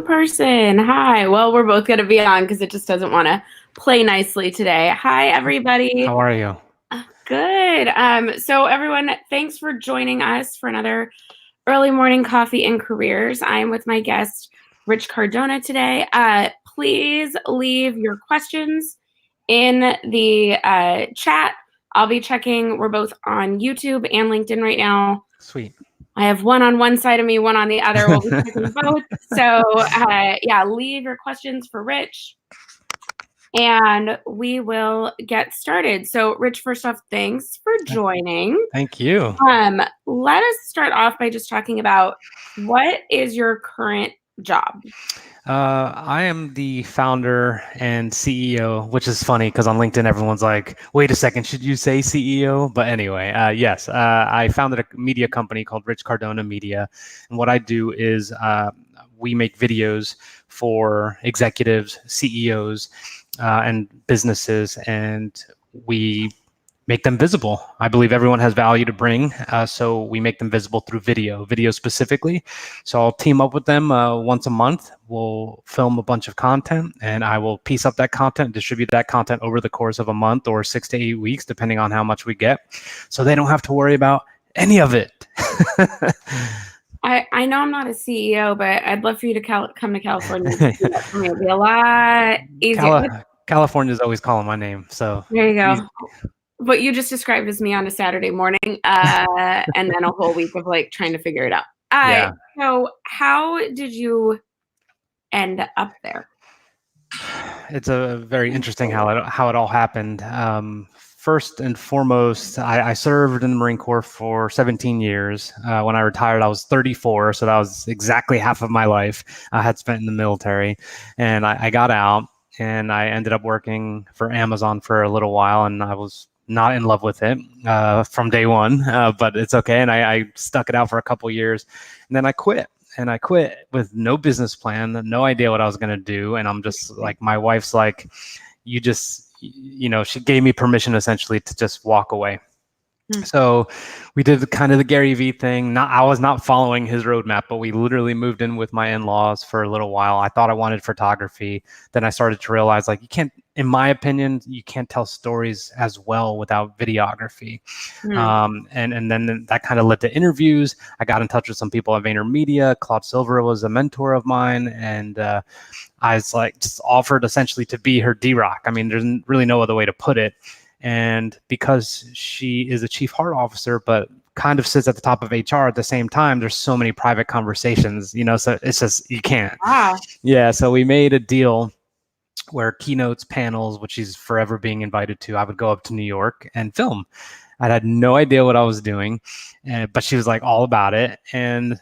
Person. Hi. Well, we're both going to be on because it just doesn't want to play nicely today. Hi, everybody. How are you? Good. So everyone, thanks for joining us for another early morning coffee and careers. I'm with my guest, Rich Cardona today. Please leave your questions in the chat. I'll be checking. We're both on YouTube and LinkedIn right now. Sweet. I have one on one side of me, one on the other. We'll be checking both. So, leave your questions for Rich, and we will get started. So, Rich, first off, thanks for joining. Thank you. Let us start off by just talking about what is your current job? I am the founder and CEO, which is funny because on LinkedIn, everyone's like, wait a second, should you say CEO? But anyway, yes, I founded a media company called Rich Cardona Media. And what I do is we make videos for executives, CEOs, and businesses, and we make them visible. I believe everyone has value to bring, so we make them visible through video specifically. So I'll team up with them once a month. We'll film a bunch of content, and I will piece up that content, distribute that content over the course of a month or 6 to 8 weeks, depending on how much we get. So they don't have to worry about any of it. I know I'm not a CEO, but I'd love for you to come to California. For me, it'd be a lot easier. California's always calling my name, so there you go. What you just described as me on a Saturday morning, and then a whole week of like trying to figure it out. Yeah. So how did you end up there? It's a very interesting how it all happened. First and foremost, I served in the Marine Corps for 17 years. When I retired, I was 34, so that was exactly half of my life I had spent in the military. And I got out, and I ended up working for Amazon for a little while, and I was not in love with it from day one, but it's okay. And I stuck it out for a couple years, and then I quit. And I quit with no business plan, no idea what I was going to do. And I'm just like, my wife's like, she gave me permission essentially to just walk away. So we did kind of the Gary Vee thing. I was not following his roadmap, but we literally moved in with my in-laws for a little while. I thought I wanted photography. Then I started to realize, like, you can't, in my opinion, you can't tell stories as well without videography. And then that kind of led to interviews. I got in touch with some people at VaynerMedia. Claude Silver was a mentor of mine, and I was like, just offered essentially to be her D-Rock. I mean, there's really no other way to put it. And because she is a chief heart officer, but kind of sits at the top of HR at the same time, there's so many private conversations, so it's just, you can't. Wow. Yeah. So we made a deal where keynotes, panels, which she's forever being invited to, I would go up to New York and film. I had no idea what I was doing, but she was like all about it. And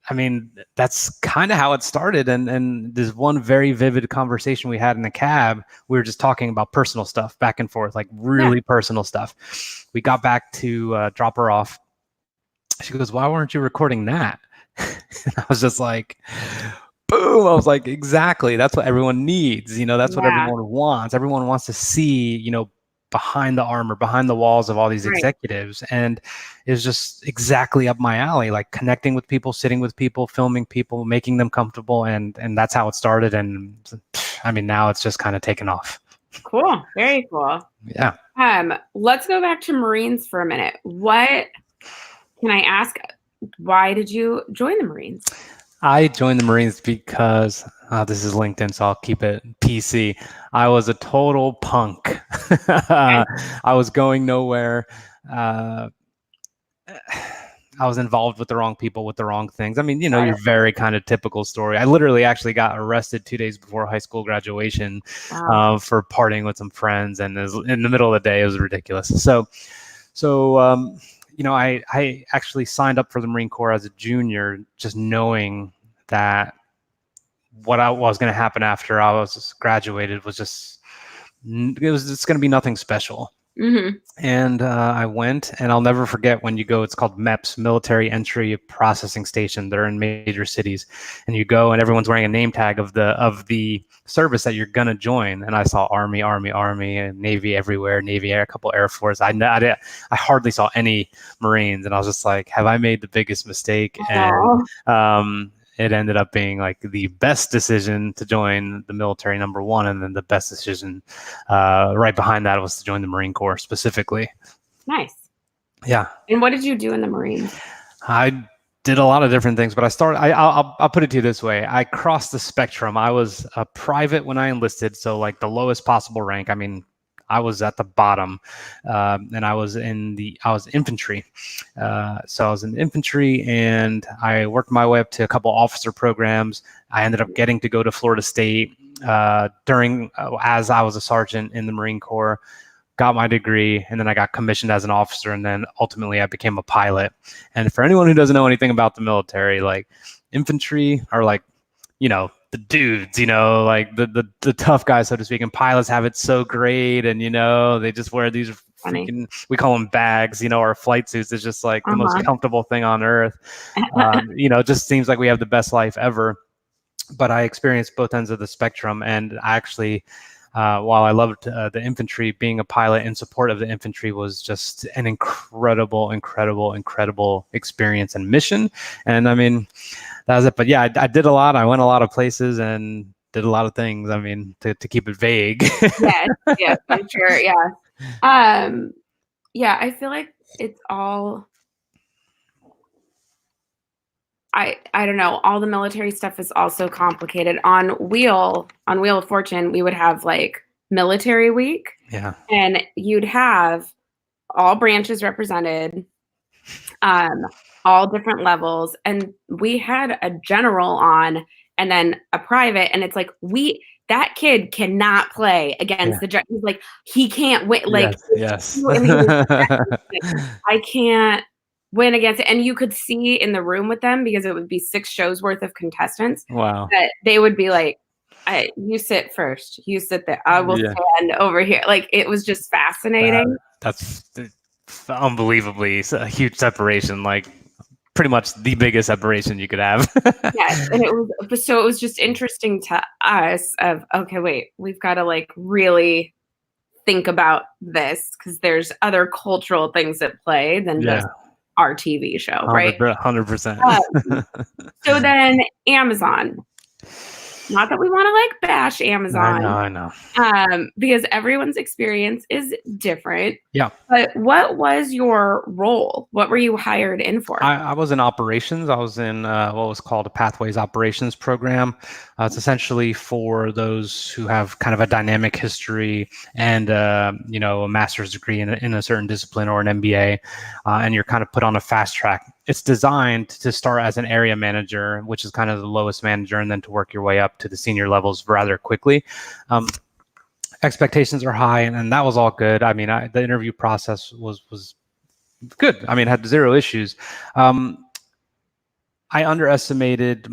I mean, that's kind of how it started. And there's one very vivid conversation we had in the cab. We were just talking about personal stuff back and forth, like really personal stuff. We got back to drop her off. She goes, "Why weren't you recording that?" And I was just like, boom. I was like, exactly. That's what everyone needs. That's what everyone wants. Everyone wants to see, behind the armor, behind the walls of all these executives. And it's just exactly up my alley, like connecting with people, sitting with people, filming people, making them comfortable. And that's how it started. And I mean, now it's just kind of taken off. Cool. Very cool. Yeah. Let's go back to Marines for a minute. What can I ask? Why did you join the Marines? I joined the Marines because this is LinkedIn, so I'll keep it PC. I was a total punk. I was going nowhere. I was involved with the wrong people, with the wrong things. I mean, your very kind of typical story. I literally actually got arrested 2 days before high school graduation for partying with some friends, and in the middle of the day, it was ridiculous. So I actually signed up for the Marine Corps as a junior, just knowing that what was going to happen after I was graduated was just going to be nothing special. And I went, and I'll never forget when you go, it's called MEPS, Military Entry Processing Station. They're in major cities, and you go and everyone's wearing a name tag of the service that you're going to join. And I saw Army, and Navy everywhere, Navy, a couple Air Force. I hardly saw any Marines, and I was just like, have I made the biggest mistake? And it ended up being like the best decision to join the military, number one, and then the best decision right behind that was to join the Marine Corps specifically. Nice. Yeah. And what did you do in the Marines? I did a lot of different things, but I'll put it to you this way. I crossed the spectrum. I was a private when I enlisted, so like the lowest possible rank. I mean, I was at the bottom, and I was infantry. So I was in infantry, and I worked my way up to a couple officer programs. I ended up getting to go to Florida State as I was a sergeant in the Marine Corps. Got my degree, and then I got commissioned as an officer, and then ultimately I became a pilot. And for anyone who doesn't know anything about the military, like infantry are like, the dudes, like the tough guys, so to speak, and pilots have it so great, and they just wear these freaking, we call them bags, our flight suits is just like the most comfortable thing on earth. It just seems like we have the best life ever. But I experienced both ends of the spectrum, and I actually, while I loved the infantry, being a pilot in support of the infantry was just an incredible experience and mission. And I mean, that was it. But yeah, I did a lot. I went a lot of places and did a lot of things. I mean, to keep it vague. Yes, I'm sure. Yeah. Yeah, I feel like it's all, I don't know, all the military stuff is also complicated. On Wheel of Fortune, we would have like military week. Yeah. And you'd have all branches represented, all different levels. And we had a general on and then a private. And it's like, that kid cannot play against the he's like, he can't win. Like, yes. I can't win against it. And you could see in the room with them, because it would be 6 shows worth of contestants. Wow. That they would be like, you sit first. You sit there. I will stand over here. Like, it was just fascinating. That's unbelievably a huge separation. Like, pretty much the biggest separation you could have. Yes, and it was just interesting to us of, okay, wait, we've got to like really think about this, because there's other cultural things at play than just our TV show, right? 100%. So then Amazon. Not that we want to like bash Amazon. I know. Because everyone's experience is different. Yeah. But what was your role? What were you hired in for? I was in operations. I was in what was called a Pathways Operations program. It's essentially for those who have kind of a dynamic history and a master's degree in a certain discipline or an MBA, and you're kind of put on a fast track. It's designed to start as an area manager, which is kind of the lowest manager, and then to work your way up to the senior levels rather quickly. Expectations are high, and that was all good. I mean, the interview process was good. I mean, had 0 issues. I underestimated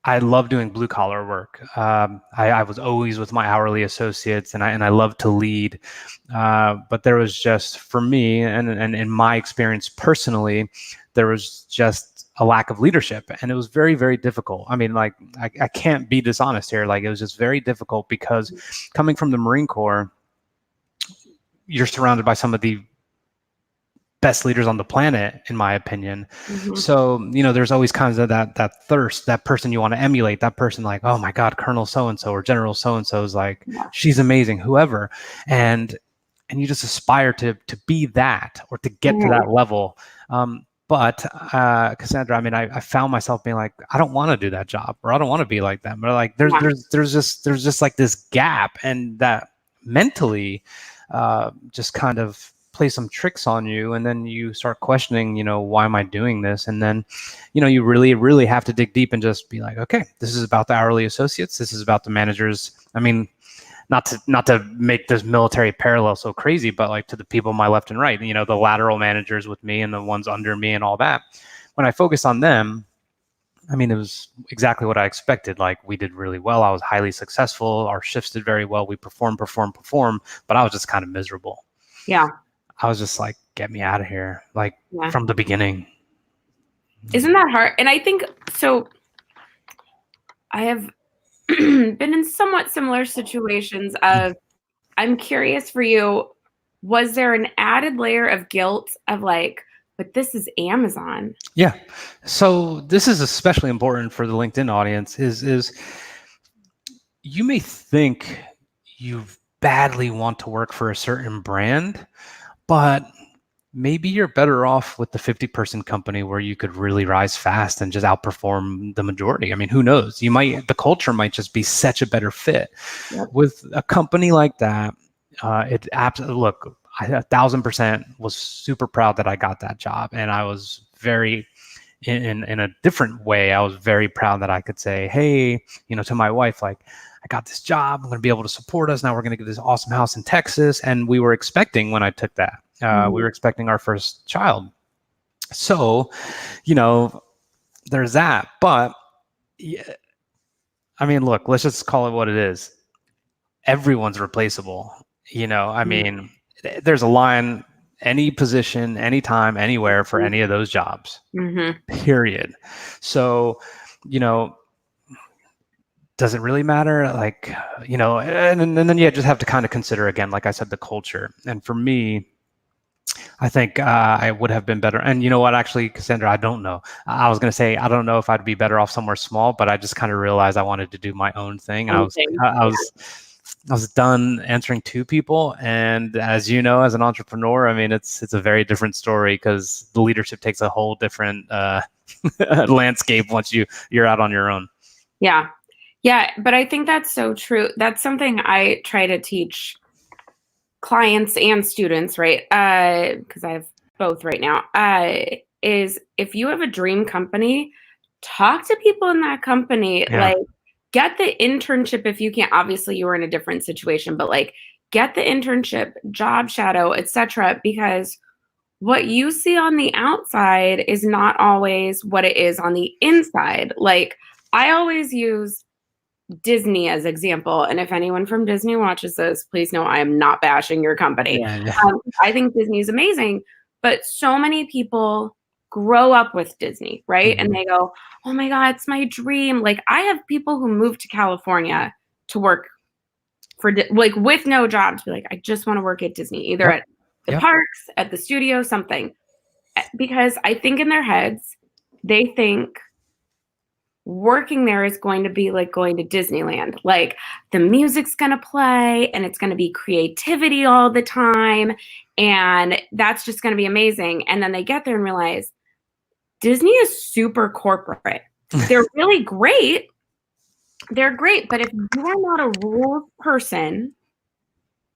I love doing blue collar work. I was always with my hourly associates, and I love to lead. But there was just, for me, and in my experience personally, there was just a lack of leadership, and it was very, very difficult. I mean, like, I can't be dishonest here. Like, it was just very difficult because coming from the Marine Corps, you're surrounded by some of the best leaders on the planet, in my opinion. Mm-hmm. So, there's always kind of that thirst, that person you want to emulate, that person like, oh my God, Colonel so-and-so or General so-and-so is like, she's amazing, whoever. And you just aspire to be that, or to get to that level. But Cassandra, I mean, I found myself being like, I don't want to do that job, or I don't want to be like them. Or like, there's just like this gap, and that mentally just kind of play some tricks on you, and then you start questioning, why am I doing this? And then, you really, really have to dig deep and just be like, okay, this is about the hourly associates. This is about the managers. I mean, not to make this military parallel so crazy, but like to the people on my left and right, the lateral managers with me and the ones under me and all that. When I focused on them, I mean, it was exactly what I expected. Like, we did really well. I was highly successful. Our shifts did very well. We performed, but I was just kind of miserable. Yeah. I was just like, get me out of here, like, from the beginning. Isn't that hard? And I think, so I have been in somewhat similar situations of, I'm curious for you, was there an added layer of guilt of like, but this is Amazon. Yeah. So this is especially important for the LinkedIn audience is you may think you badly want to work for a certain brand, but maybe you're better off with the 50-person company where you could really rise fast and just outperform the majority. I mean, who knows? The culture might just be such a better fit. Yep. With a company like that. It absolutely, look, I 1,000% was super proud that I got that job, and I was very in a different way. I was very proud that I could say, hey, to my wife, like, I got this job. I'm going to be able to support us. Now we're going to get this awesome house in Texas. And we were expecting, when I took that, we were expecting our first child. So, there's that. But yeah, I mean, look, let's just call it what it is. Everyone's replaceable. I mean, there's a line, any position, anytime, anywhere for any of those jobs, period. So, does it really matter? Like, and then you just have to kind of consider, again, like I said, the culture. And for me, I think I would have been better. And you know what, actually, Cassandra, I don't know. I was going to say, I don't know if I'd be better off somewhere small, but I just kind of realized I wanted to do my own thing. And I was done answering to people. And as you know, as an entrepreneur, I mean, it's a very different story because the leadership takes a whole different landscape once you're out on your own. Yeah. Yeah. But I think that's so true. That's something I try to teach clients and students, right? Because I have both right now, is if you have a dream company, talk to people in that company. Yeah. Like, get the internship if you can't. Obviously, you were in a different situation, but like, get the internship, job shadow, etc. Because what you see on the outside is not always what it is on the inside. Like, I always use Disney as example. And if anyone from Disney watches this, please know I am not bashing your company. Yeah. I think Disney is amazing, but so many people grow up with Disney, right? And they go, oh my God, it's my dream. Like, I have people who moved to California to work for like with no job to be like, I just want to work at Disney, either at the parks, at the studio, something. Because I think in their heads, they think working there is going to be like going to Disneyland. Like, the music's going to play and it's going to be creativity all the time. And that's just going to be amazing. And then they get there and realize Disney is super corporate. They're really great. They're great. But if you are not a rules person,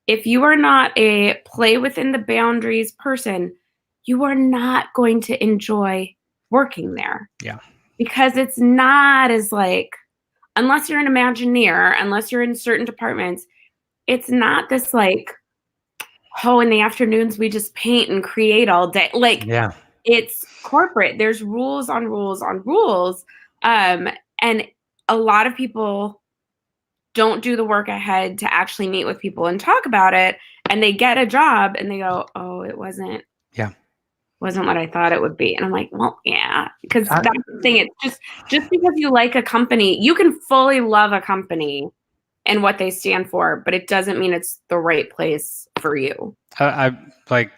if you are not a play within the boundaries person, you are not going to enjoy working there. Yeah. Because it's not as like, unless you're an Imagineer, unless you're in certain departments, it's not this like, oh, in the afternoons we just paint and create all day. Like, it's corporate. There's rules on rules on rules. And a lot of people don't do the work ahead to actually meet with people and talk about it. And they get a job and they go, oh, it wasn't what I thought it would be. And I'm like, well, yeah, because that's the thing. It's just because you like a company, you can fully love a company and what they stand for, but it doesn't mean it's the right place for you. I like,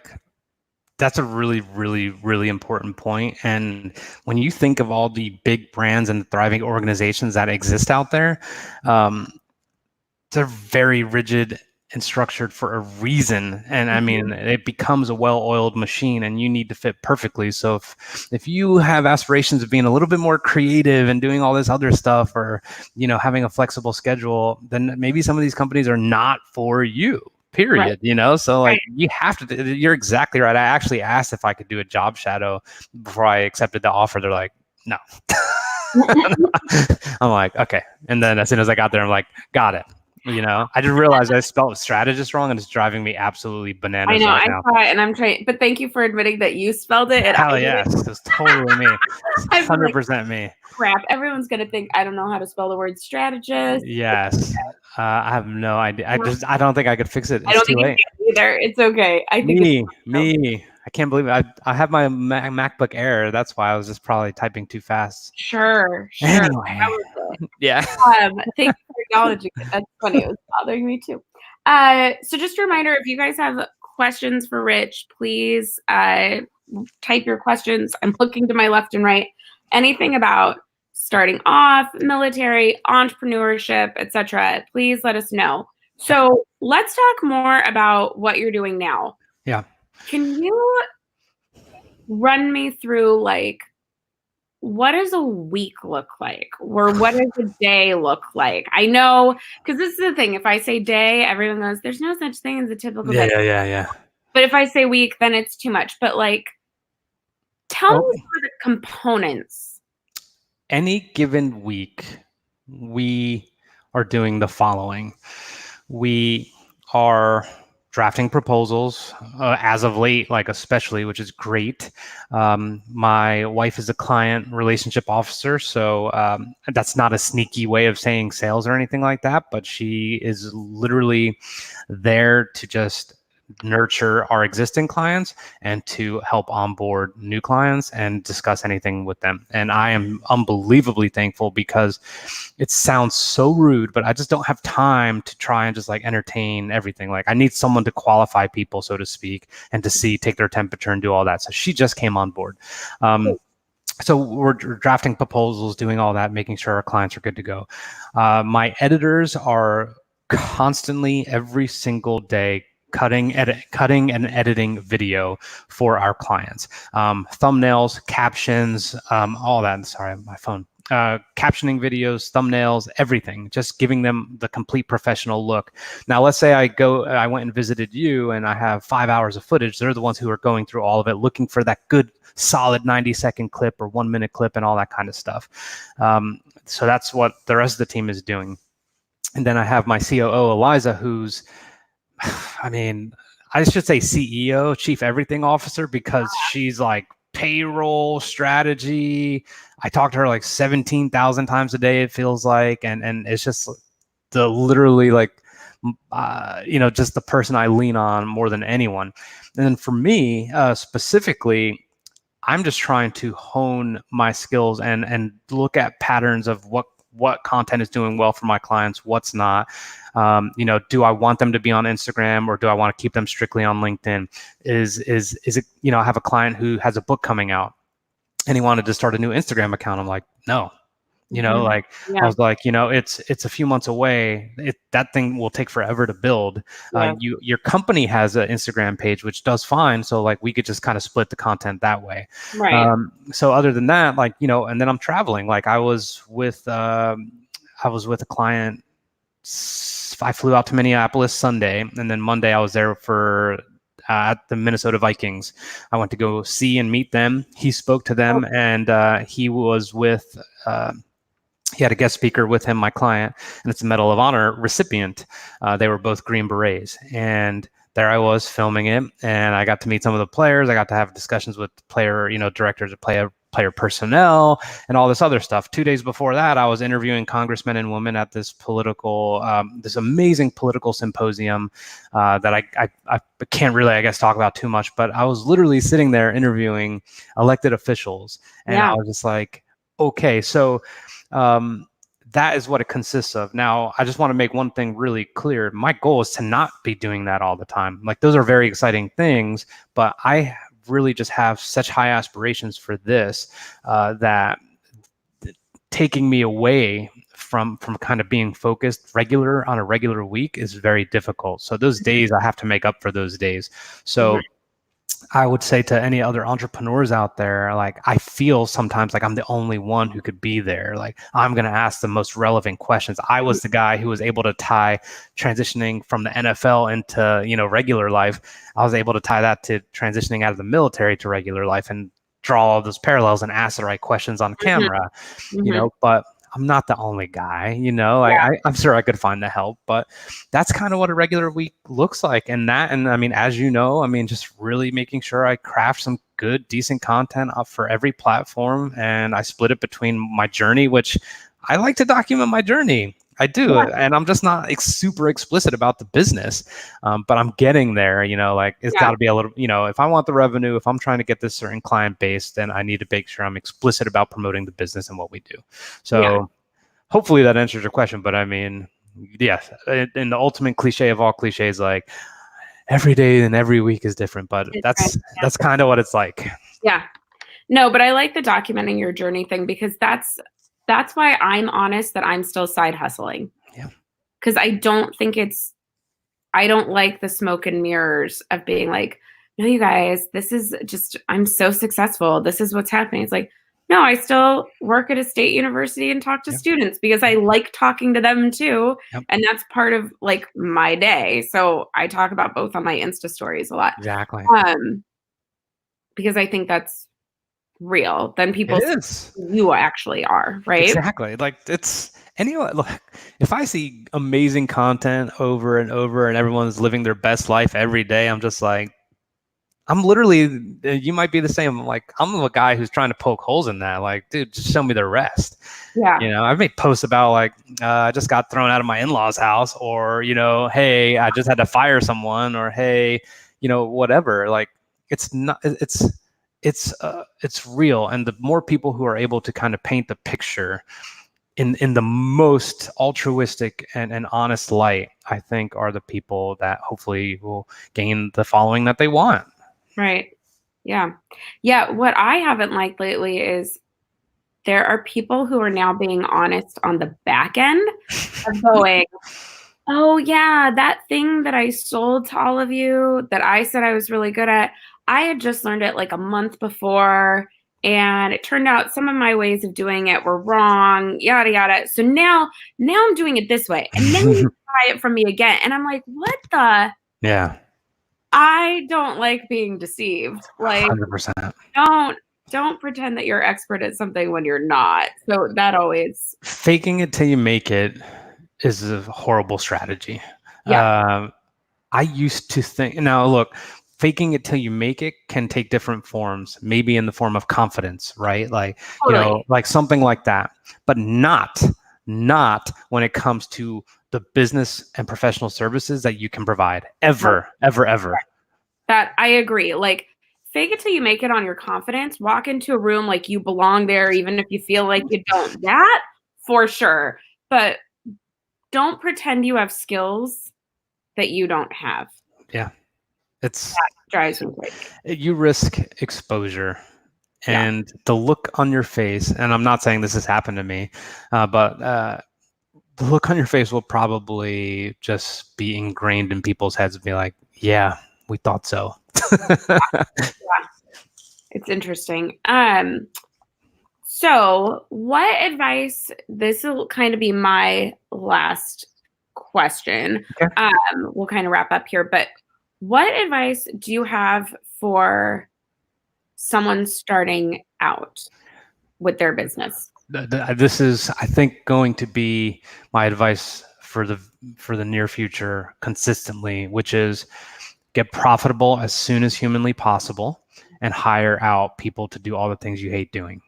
that's a really, really, really important point. And when you think of all the big brands and thriving organizations that exist out there, they're very rigid and structured for a reason. And I mean, it becomes a well-oiled machine and you need to fit perfectly. So if you have aspirations of being a little bit more creative and doing all this other stuff, or, having a flexible schedule, then maybe some of these companies are not for you, period. So like, you have to, you're exactly right. I actually asked if I could do a job shadow before I accepted the offer. They're like, no. I'm like, okay. And then as soon as I got there, I'm like, got it. I just realized I spelled strategist wrong, and it's driving me absolutely bananas. I know, right I now. saw it, and I'm trying. But thank you for admitting that you spelled it. Hell yes, it's totally me. 100% me. Crap! Everyone's gonna think I don't know how to spell the word strategist. Yes, I have no idea. I don't think I could fix it. It's I don't too think late. you can either. It's okay. I think me. I can't believe it. I have my MacBook Air. That's why I was just probably typing too fast. Sure. Anyway. Yeah. Thank you for acknowledging it. That's funny. It was bothering me too. So just a reminder, if you guys have questions for Rich, please type your questions. I'm looking to my left and right. Anything about starting off, military, entrepreneurship, etc., please let us know. So let's talk more about what you're doing now. Yeah. Can you run me through, like, what does a week look like? Or what does a day look like? I know, because this is the thing. If I say day, everyone goes, there's no such thing as a typical day. Yeah. But if I say week, then it's too much. But like, tell Oh, me some of the components. any given week, we are doing the following. We are drafting proposals as of late, like especially, which is great. My wife is a client relationship officer, so that's not a sneaky way of saying sales or anything like that, but she is literally there to just nurture our existing clients and to help onboard new clients and discuss anything with them. And I am unbelievably thankful because it sounds so rude, but I just don't have time to try and just like entertain everything. Like I need someone to qualify people, so to speak, and to take their temperature and do all that. So she just came on board. So we're drafting proposals, doing all that, making sure our clients are good to go. My editors are constantly every single day cutting and editing video for our clients, thumbnails, captions, all that. Sorry, my phone. Captioning videos, thumbnails, everything, just giving them the complete professional look. Now, let's say I went and visited you and I have 5 hours of footage. They're the ones who are going through all of it, looking for that good, solid 90-second clip or 1 minute clip and all that kind of stuff. So that's what the rest of the team is doing. And then I have my COO, Eliza, who's, I mean, I should say CEO, Chief Everything Officer, because she's like payroll, strategy. I talk to her like 17,000 times a day, it feels like. And it's just the literally like, just the person I lean on more than anyone. And then for me, specifically, I'm just trying to hone my skills and look at patterns of what content is doing well for my clients, what's not. Do I want them to be on Instagram or do I want to keep them strictly on LinkedIn? Is it, I have a client who has a book coming out and he wanted to start a new Instagram account. I'm like, no. I was like, it's a few months away. That thing will take forever to build. Yeah. Your company has an Instagram page, which does fine. So like we could just kind of split the content that way. Right. So other than that, and then I'm traveling. Like I was with a client. I flew out to Minneapolis Sunday, and then Monday I was there for at the Minnesota Vikings. I went to go see and meet them. He spoke to them, and he was with. He had a guest speaker with him, my client, and it's a Medal of Honor recipient. They were both Green Berets, and there I was filming it, and I got to meet some of the players. I got to have discussions with player, directors of player personnel and all this other stuff. 2 days before that, I was interviewing congressmen and women at this this amazing political symposium that I can't really, I guess, talk about too much, but I was literally sitting there interviewing elected officials, and I was just like, okay, so that is what it consists of. Now, I just want to make one thing really clear. My goal is to not be doing that all the time. Like those are very exciting things, but I really just have such high aspirations for this that taking me away from kind of being focused on a regular week is very difficult. So those days I have to make up for those days. So I would say to any other entrepreneurs out there, like I feel sometimes like I'm the only one who could be there. Like I'm going to ask the most relevant questions. I was the guy who was able to tie transitioning from the NFL into, regular life. I was able to tie that to transitioning out of the military to regular life and draw all those parallels and ask the right questions on camera, but I'm not the only guy, I'm sure I could find the help, but that's kind of what a regular week looks like. And I mean, as you know, I mean, just really making sure I craft some good, decent content up for every platform. And I split it between my journey, which I like to document my journey. I do. Yeah. And I'm just not super explicit about the business, but I'm getting there, it's got to be a little, if I want the revenue, if I'm trying to get this certain client base, then I need to make sure I'm explicit about promoting the business and what we do. So hopefully that answers your question, but I mean, yes, in the ultimate cliche of all cliches, like every day and every week is different, but Different. that's kind of what it's like. Yeah. No, but I like the documenting your journey thing because that's why I'm honest that I'm still side hustling. Yeah. Because I don't like the smoke and mirrors of being like, no, you guys, this is just, I'm so successful. This is what's happening. It's like, no, I still work at a state university and talk to Yep. students because I like talking to them too. Yep. And that's part of like my day. So I talk about both on my Insta stories a lot. Exactly. Because I think that's real than people It is. you actually are, right? Exactly. Like it's anyone. Look, if I see amazing content over and over, and everyone's living their best life every day, I'm just like, I'm literally. You might be the same. Like I'm a guy who's trying to poke holes in that. Like, dude, just show me the rest. Yeah. You know, I've made posts about like I just got thrown out of my in-laws' house, or hey, I just had to fire someone, or hey, whatever. Like it's not. It's real, and the more people who are able to kind of paint the picture in the most altruistic and honest light, I think are the people that hopefully will gain the following that they want. Right. Yeah. Yeah. What I haven't liked lately is there are people who are now being honest on the back end of going, oh, yeah, that thing that I sold to all of you that I said I was really good at, I had just learned it like a month before. And it turned out some of my ways of doing it were wrong, yada, yada. So now I'm doing it this way. And now you buy it from me again. And I'm like, what the? Yeah. I don't like being deceived. Like, 100%. don't pretend that you're expert at something when you're not. So that always Faking it till you make it is a horrible strategy. Yeah. I used to think, now look, faking it till you make it can take different forms, maybe in the form of confidence, right? Like, Totally. like something like that, but not when it comes to the business and professional services that you can provide ever. That I agree. Like fake it till you make it on your confidence. Walk into a room like you belong there, even if you feel like you don't. That for sure. But don't pretend you have skills that you don't have. Yeah. That drives me crazy. You risk exposure. And the look on your face, and I'm not saying this has happened to me, but the look on your face will probably just be ingrained in people's heads and be like, yeah, we thought so. Yeah. It's interesting. So what advice, this will kind of be my last question. Okay. We'll kind of wrap up here, but what advice do you have for someone starting out with their business? This is, I think, going to be my advice for the near future consistently, which is get profitable as soon as humanly possible and hire out people to do all the things you hate doing.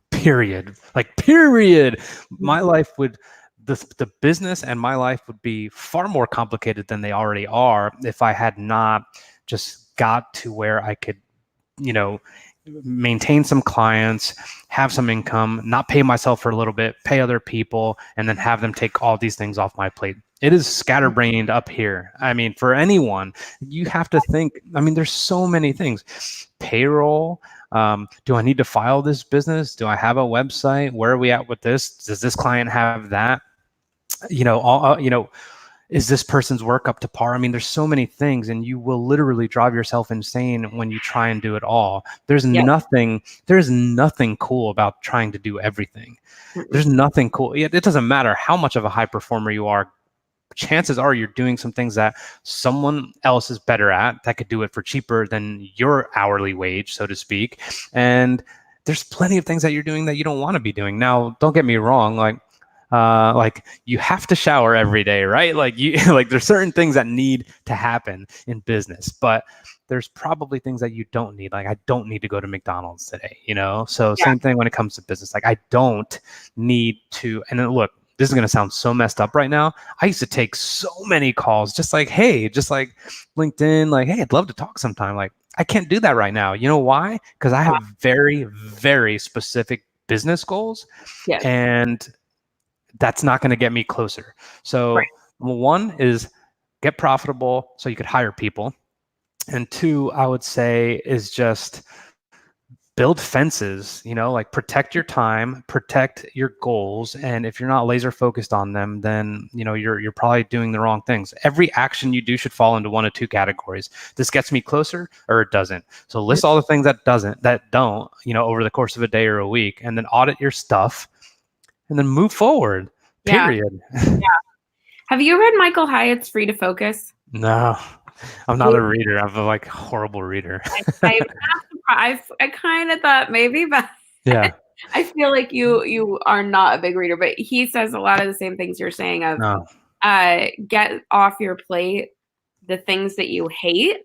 Period. Like, period. My life would, the business and my life would be far more complicated than they already are if I had not just got to where I could, maintain some clients, have some income, not pay myself for a little bit, pay other people, and then have them take all these things off my plate. It is scatterbrained up here. I mean, for anyone, you have to think, there's so many things. Payroll. Do I need to file this business? Do I have a website? Where are we at with this? Does this client have that? Is this person's work up to par? There's so many things, and you will literally drive yourself insane when you try and do it all. There's nothing cool about trying to do everything. There's nothing cool. It doesn't matter how much of a high performer you are. Chances are you're doing some things that someone else is better at that could do it for cheaper than your hourly wage, so to speak. And there's plenty of things that you're doing that you don't want to be doing. Now, don't get me wrong. Like you have to shower every day, right? Like there's certain things that need to happen in business, but there's probably things that you don't need. Like I don't need to go to McDonald's today, So same thing when it comes to business. Like I don't need to, and then look, this is going to sound so messed up right now. I used to take so many calls, just like LinkedIn, like, hey, I'd love to talk sometime. Like I can't do that right now. You know why? Because I have very, very specific business goals. Yes. And that's not going to get me closer. So one is get profitable so you could hire people. And two, I would say, is just build fences, like protect your time, protect your goals. And if you're not laser focused on them, then, you're probably doing the wrong things. Every action you do should fall into one of two categories. This gets me closer or it doesn't. So list all the things that don't, over the course of a day or a week, and then audit your stuff and then move forward, period. Yeah. Have you read Michael Hyatt's Free to Focus? No, I'm not a reader. I'm a horrible reader. I kind of thought maybe, but yeah, I feel like you are not a big reader, but he says a lot of the same things you're saying of get off your plate the things that you hate,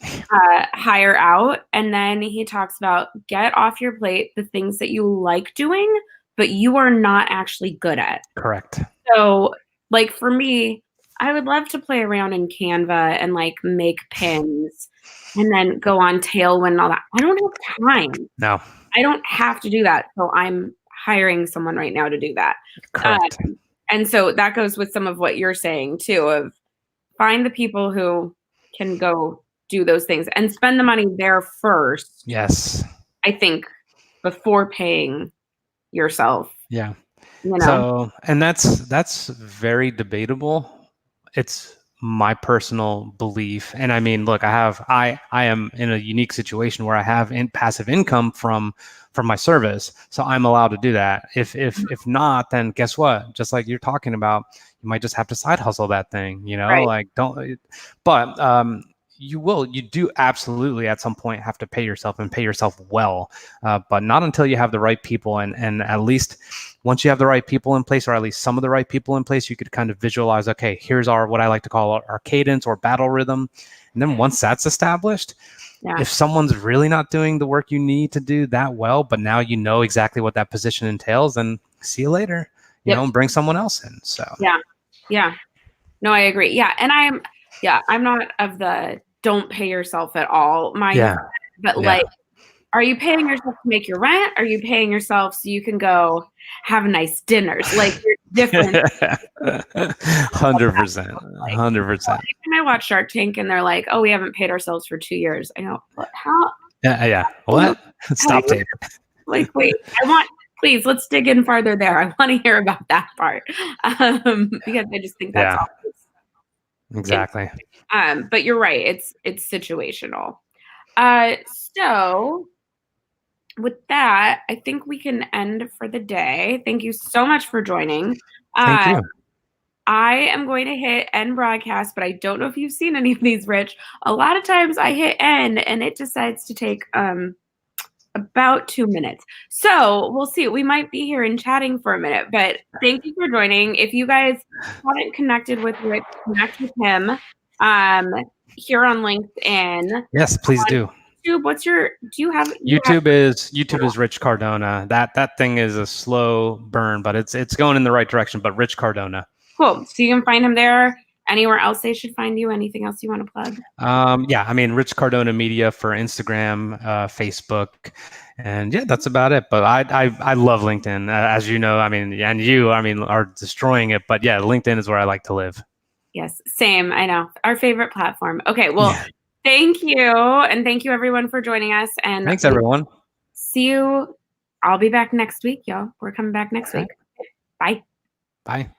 hire out. And then he talks about get off your plate the things that you like doing, but you are not actually good at. Correct. So like for me, I would love to play around in Canva and like make pins and then go on Tailwind and all that. I don't have time. No. I don't have to do that. So I'm hiring someone right now to do that. Correct. And so that goes with some of what you're saying too, of find the people who can go do those things and spend the money there first. Yes. I think before paying yourself. Yeah. So, and that's very debatable. It's my personal belief. And I mean, look, I am in a unique situation where I have passive income from my service. So I'm allowed to do that. If not, then guess what? Just like you're talking about, you might just have to side hustle that thing, right. but you do absolutely at some point have to pay yourself and pay yourself well, but not until you have the right people. And at least once you have the right people in place, or at least some of the right people in place, you could kind of visualize, okay, here's what I like to call our cadence or battle rhythm. And then once that's established, if someone's really not doing the work you need to do that well, but now you know exactly what that position entails, then see you later, and bring someone else in. So yeah. No, I agree. Yeah. And I'm not of the don't pay yourself at all mindset, but like, are you paying yourself to make your rent? Are you paying yourself so you can go have nice dinners? Like you're different. 100%. 100%. I watch Shark Tank and they're like, oh, we haven't paid ourselves for 2 years. I know, but how? Yeah. What? Stop tape. Like, wait, please, let's dig in farther there. I want to hear about that part. Because I just think that's always exactly. But you're right. It's situational. So with that, I think we can end for the day. Thank you so much for joining. Thank you. I am going to hit end broadcast, but I don't know if you've seen any of these, Rich. A lot of times I hit end and it decides to take about 2 minutes. So we'll see. We might be here and chatting for a minute, but thank you for joining. If you guys haven't connected with Rich, connect with him here on LinkedIn. Yes, please do. YouTube, YouTube is Rich Cardona. That thing is a slow burn, but it's going in the right direction. But Rich Cardona. Cool. So you can find him there. Anywhere else they should find you? Anything else you want to plug? Rich Cardona Media for Instagram, Facebook, and that's about it. But I love LinkedIn, as you know. And you are destroying it. But LinkedIn is where I like to live. Yes, same. I know, our favorite platform. Okay, well. Yeah. Thank you. And thank you everyone for joining us. And thanks everyone. See you. I'll be back next week, y'all. We're coming back next week. Bye. Bye.